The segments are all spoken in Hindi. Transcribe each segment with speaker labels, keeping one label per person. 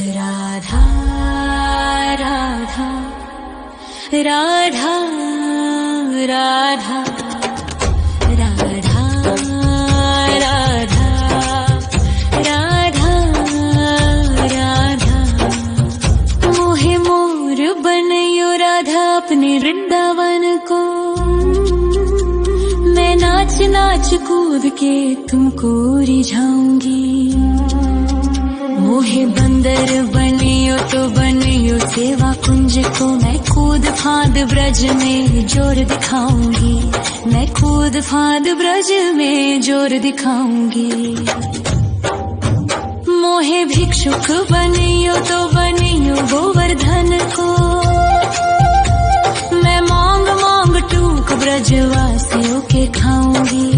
Speaker 1: राधा राधा राधा राधा राधा राधा राधा राधा मोहे मोर बनयो राधा अपने वृंदावन को। मैं नाच नाच कूद के तुमको रिझाऊंगी। मोहे बंदर बनियो तो बनियो सेवा कुंज को। मैं कूद फांद ब्रज में जोर दिखाऊंगी। मैं कूद फांद ब्रज में जोर दिखाऊंगी। मोहे भिक्षुक बनियो तो बनियो गोवर्धन को। मैं मांग मांग टूक ब्रजवासियों के खाऊंगी।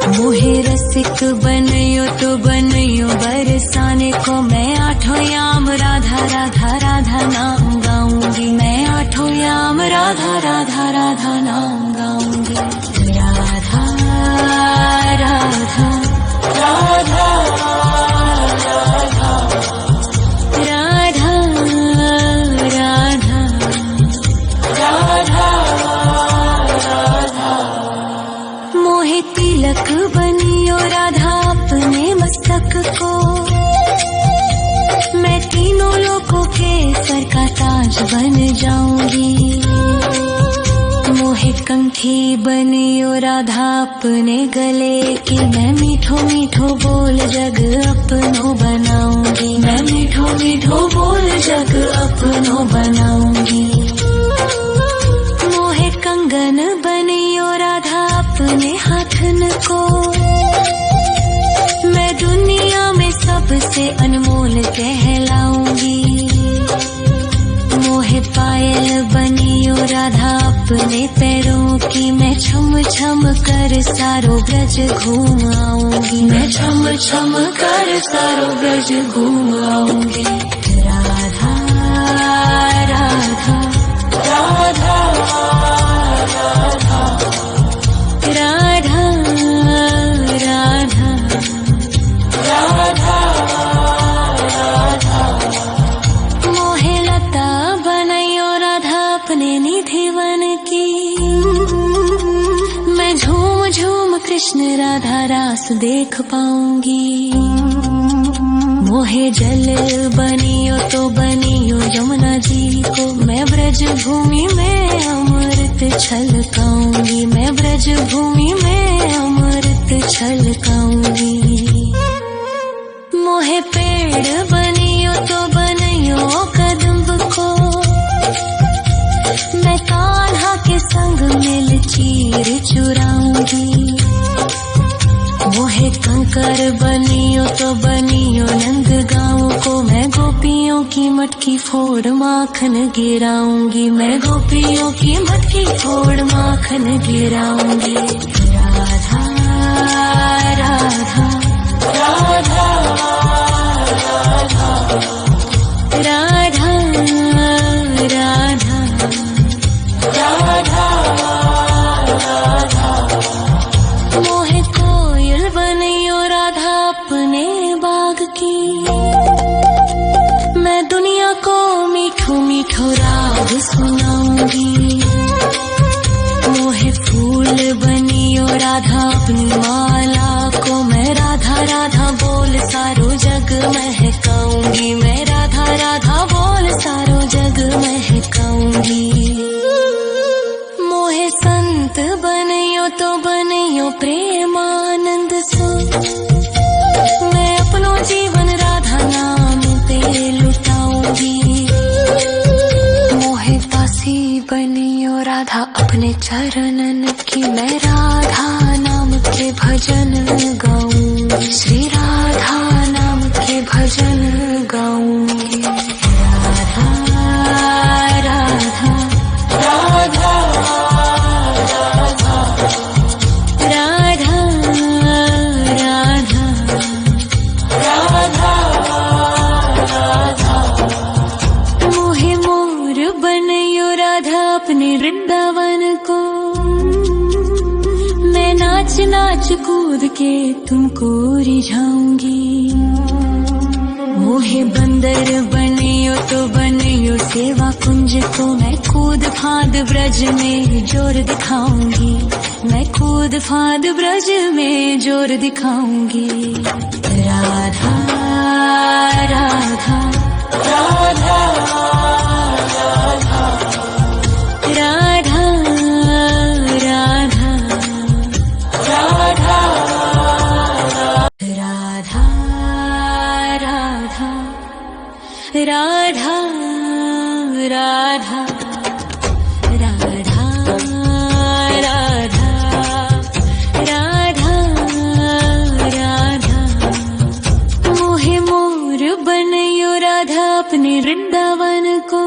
Speaker 1: मोहे रसिक बनियो तो बनियो बरसाने को। मैं आठों याम राधा राधा राधा नाम गाऊंगी। मैं आठों याम राधा राधा राधा नाम गाऊंगी। राधा राधा राधा राधा राधा राधा राधा मोहे तिलक बनियो राधा अपने मस्तक को। मैं तीनों लोगों के सर का ताज बन जाऊंगी। मोहे कंठी बनियो राधा अपने गले की। मैं मीठो मीठो बोल जग अपनो बनाऊंगी। मैं मीठो मीठो बोल जग अपनो बनाऊंगी। मोहे कंगन बनियो राधा अपने हाथन को। मैं दुनिया में सबसे अनमोल कहलाऊंगी। मोहे पायल बनियो राधा अपने पैरों की। मैं छम छम कर सारो ब्रज घूम आऊंगी। मैं छम छम कर सारो ब्रज घूम आऊंगी। राधा राधा राधा राधा राधा राधा राधा राधा मोहे लता बनयो राधा अपने निधिवन की। मैं झूम झूम कृष्ण राधा रास देख पाऊंगी। मोहे जल बनियो तो बनियो यमुना जी को। मैं ब्रज भूमि में अमृत छलकाऊंगी। मैं ब्रज भूमि में अमृत छलकाऊंगी। मोहे पेड़ बनियो तो बनियो कदम्ब को। मैं कान्हा के संग मिल चीर चुराऊंगी। मोहे कंकर बनियो तो बनियो नंद गाँव को। मैं गोपियों की मटकी फोड़ माखन गिराऊंगी। मैं गोपियों की मटकी फोड़ माखन गिराऊंगी। राधा राधा राधा राधा राधा राधा राधा मोहे कोयल बनियो राधा अपने बाग की। मैं दुनिया को मीठो मीठो राग सुनाऊंगी। मोहे फूल बनियो राधा अपनी माला को। मैं राधा राधा बोल सारो जग महकाऊंगी। मैं राधा राधा बोल सारो जग महकाऊंगी। मोहे संत बनियो तो बनियो प्रेमानंद सो। मैं अपनो जीवन राधा नाम पे लुटाऊंगी। मोहे दासी बनियो राधा अपने चरणन की। मैं राधा नाम के भजन गाऊंगी। श्री राधा नाम के भजन गाऊंगी। राधा राधा राधा राधा राधा राधा राधा मोहे मोर बनयो राधा अपने वृंदावन को। मैं नाच नाच कूद के तुमको रिझाऊंगी। मोहे मोहे बंदर बनियो तो बनियो सेवा कुंज को मैं कूद फांद ब्रज में जोर दिखाऊंगी, मैं कूद फांद ब्रज में जोर दिखाऊंगी। राधा राधा राधा राधा राधा राधा राधा राधा राधा राधा राधा राधा राधा राधा मोहे मोर बनयो राधा अपने वृंदावन को,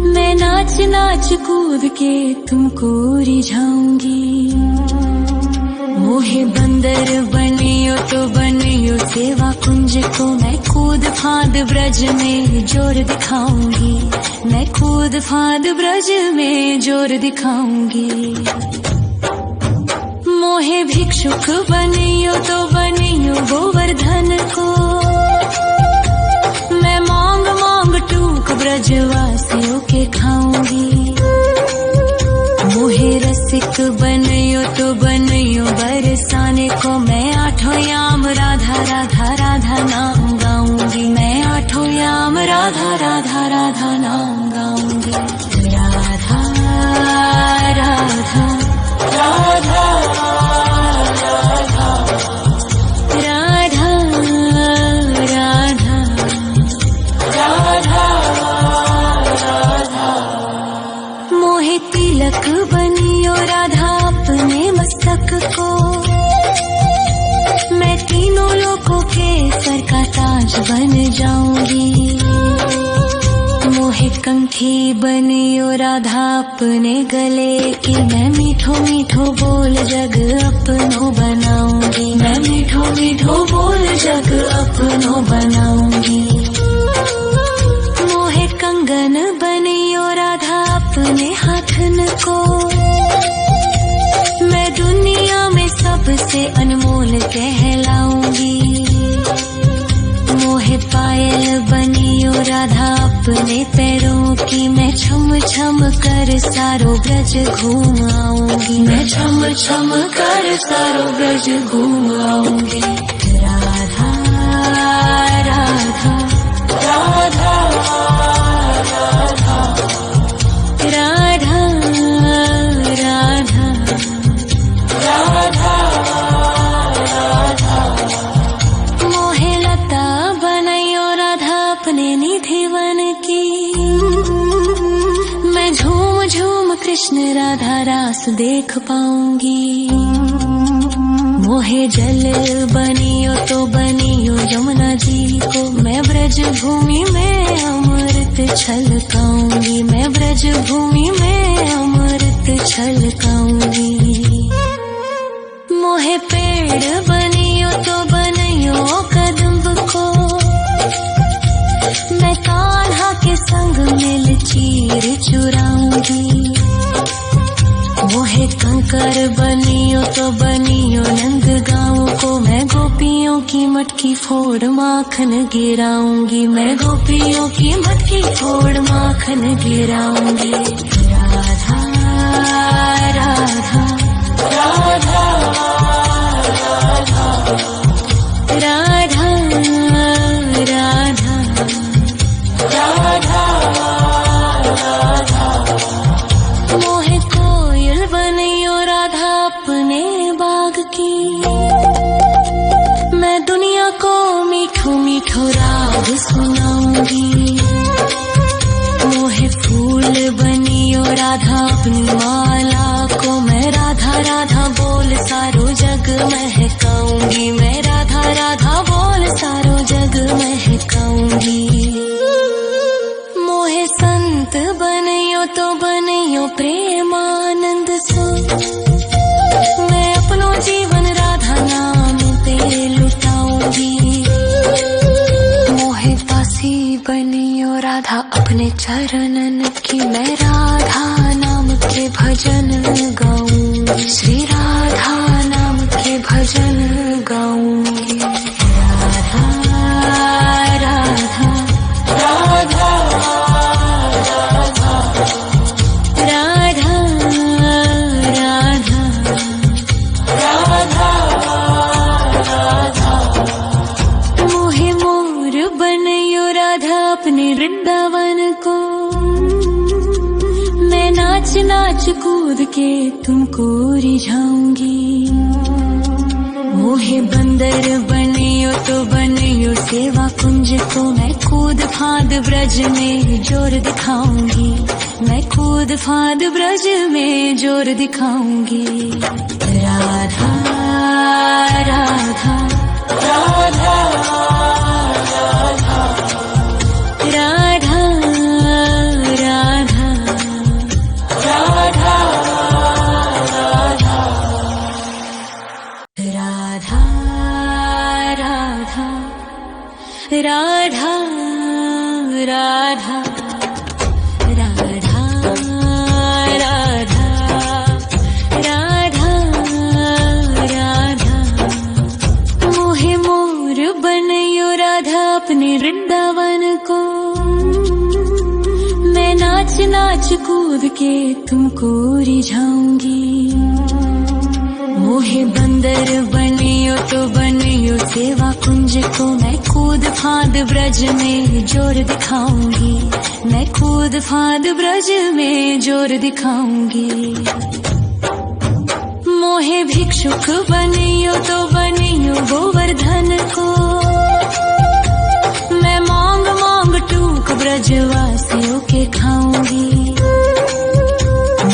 Speaker 1: मैं नाच नाच कूद के तुमको रिझाऊंगी। मोहे बंदर बनियो तो बनियो सेवा कुंज को मैं कूद फांद ब्रज में जोर दिखाऊंगी, मैं कूद फांद ब्रज में जोर दिखाऊंगी। मोहे भिक्षुक बनियो तो बनियो गोवर्धन को, मैं मांग मांग टूक ब्रजवासियों के खाऊंगी। मोहे रसिक बनयो तो बनयो बरसाने को, मैं आठों याम राधा राधा राधा नाम गाऊंगी, मैं आठों याम राधा राधा राधा नाम गाऊंगी। राधा राधा राधा राधा राधा राधा राधा मोहे तिलक बनियो राधा अपने मस्तक को, मैं तीनों लोगों के सर का ताज बन जाऊंगी। मोहे कंठी बनियो राधा अपने गले की, मैं मीठो मीठो बोल जग अपनो बनाऊंगी, मैं मीठो मीठो बोल जग अपनो बनाऊंगी। मोहे कंगन बनियो राधा अपने हाथन को, मैं दुनिया में सबसे अनमोल कहलाऊंगी। मोहे पायल बनियो राधा अपने पैरों की, मैं छम छम कर सारो ब्रज घूम आऊंगी, मैं छम छम कर सारो ब्रज घूम आऊंगी। राधा राधा राधा राधा राधा राधा राधा मोहे लता बनयो राधा अपने निधि वन की, मैं झूम झूम कृष्ण राधा रास देख पाऊंगी। मोहे जल बनियो तो बनियो यमुना जी को, मैं ब्रज भूमि में अमृत छलकाऊंगी, मैं ब्रज भूमि में अमृत छलकाऊंगी। मोहे पेड़ बनियो तो बनियो कदम्ब को, मैं कान्हा के संग मिल चीर चुराऊंगी। मोहे कंकर बनियो तो बनियो नंद गाँव को, मैं गोपियों की मटकी फोड़ माखन गिराऊंगी, मैं गोपियों की मटकी फोड़ माखन गिराऊंगी। राधा राधा राधा राधा राधा राधा राधा मोहे कोयल बनियो राधा अपने बाग की, मैं दुनिया को मीठो मीठो राग सुनाऊंगी। मोहे फूल बनियो राधा अपनी माला को, मैं राधा राधा बोल सारो जग महकाऊंगी, मैं राधा राधा बोल सारो जग महकाऊंगी। मोहे संत बनियो तो बनियो प्रेमानंद सो, मैं अपनो जीवन राधा नाम पे लुटाऊंगी। मोहे दासी बनियो राधा अपने चरणन की, मैं राधा नाम के भजन गाऊंगी, श्री राधा नाम के भजन गाऊंगी। राधा अपने वृंदावन को। मैं नाच नाच कूद के तुमको रिझाऊंगी। मोहे बंदर बनियो तो बनियो सेवा कुंज को। मैं कूद फांद ब्रज में जोर दिखाऊंगी। मैं कूद फांद ब्रज में जोर दिखाऊंगी। राधा राधा राधा राधा राधा राधा राधा राधा राधा राधा राधा राधा मोहे मोर बनयो राधा अपने वृंदावन को। मैं नाच नाच कूद के तुमको रिझाऊंगी। मोहे बंदर बनियो तो बनियो सेवा कुंज को। मैं कूद फांद ब्रज में जोर दिखाऊंगी। मैं कूद फांद ब्रज में जोर दिखाऊंगी। मोहे भिक्षुक बनियो तो बनियो गोवर्धन को। मैं मांग मांग टूक ब्रजवासियों के खाऊंगी।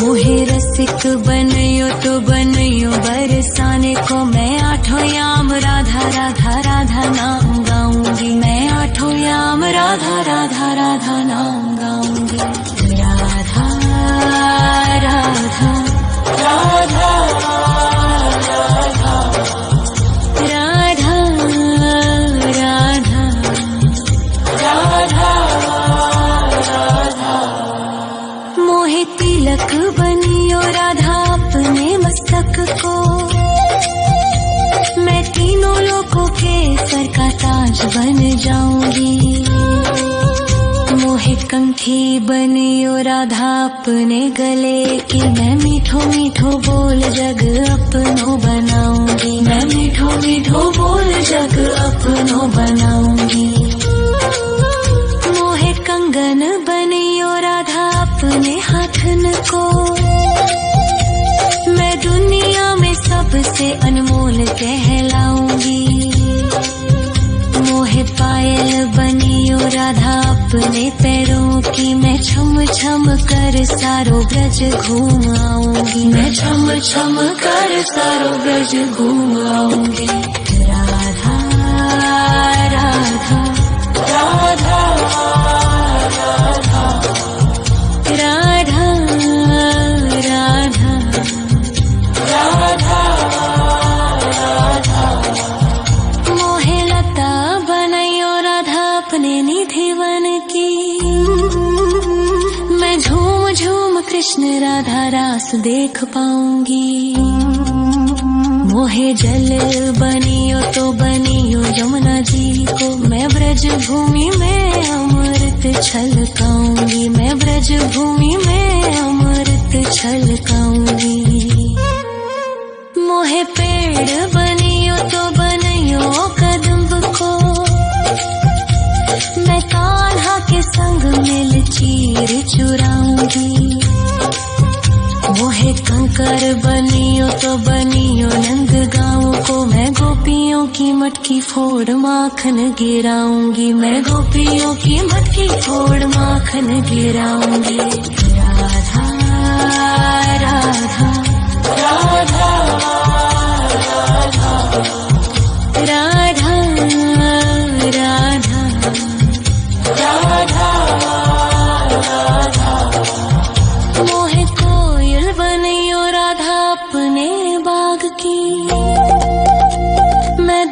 Speaker 1: मोहे रसिक बनियो तो बनियो बरसाने को। मैं आठों याम राधा राधा राधा नाम गाऊंगी। मैं आठों याम राधा राधा राधा नाम गाऊंगी। राधा राधा राधा राधा राधा राधा राधा मोहे तिलक बनियो राधा अपने मस्तक को। मैं तीनों लोगों के सर का ताज बन जाऊंगी। मोहे कंठी बनियो राधा अपने गले की। मैं मीठो मीठो बोल जग अपनो बनाऊंगी। मैं मीठो मीठो बोल जग अपनो बनाऊंगी। मोहे कंगन बनियो राधा अपने हाथन को। मैं दुनिया में सबसे अनमोल कहलाऊंगी। मोहे पायल बनियो राधा अपने पैरों की। मैं छम छम कर सारो ब्रज घूम आऊंगी। मैं छम छम कर सारो ब्रज घूम आऊंगी। राधा राधा राधा राधा राधा राधा राधा मोहे लता बनयो राधा अपने निधिवन की। मैं झूम झूम कृष्ण राधा रास देख पाऊंगी। मोहे जल बनियो तो बनियो यमुना जी को। मैं ब्रज भूमि में अमृत छलकाऊंगी। मैं ब्रज भूमि में अमृत छलकाऊंगी। मोहे पेड़ बनियो तो बनियो कदम्ब को। मैं कान्हा के संग मिल चीर चुराऊंगी। मोहे कंकर बनियो तो बनियो नंद गाँव को। मैं गोपियों की मटकी फोड़ माखन गिराऊंगी। मैं गोपियों की मटकी फोड़ माखन गिराऊंगी।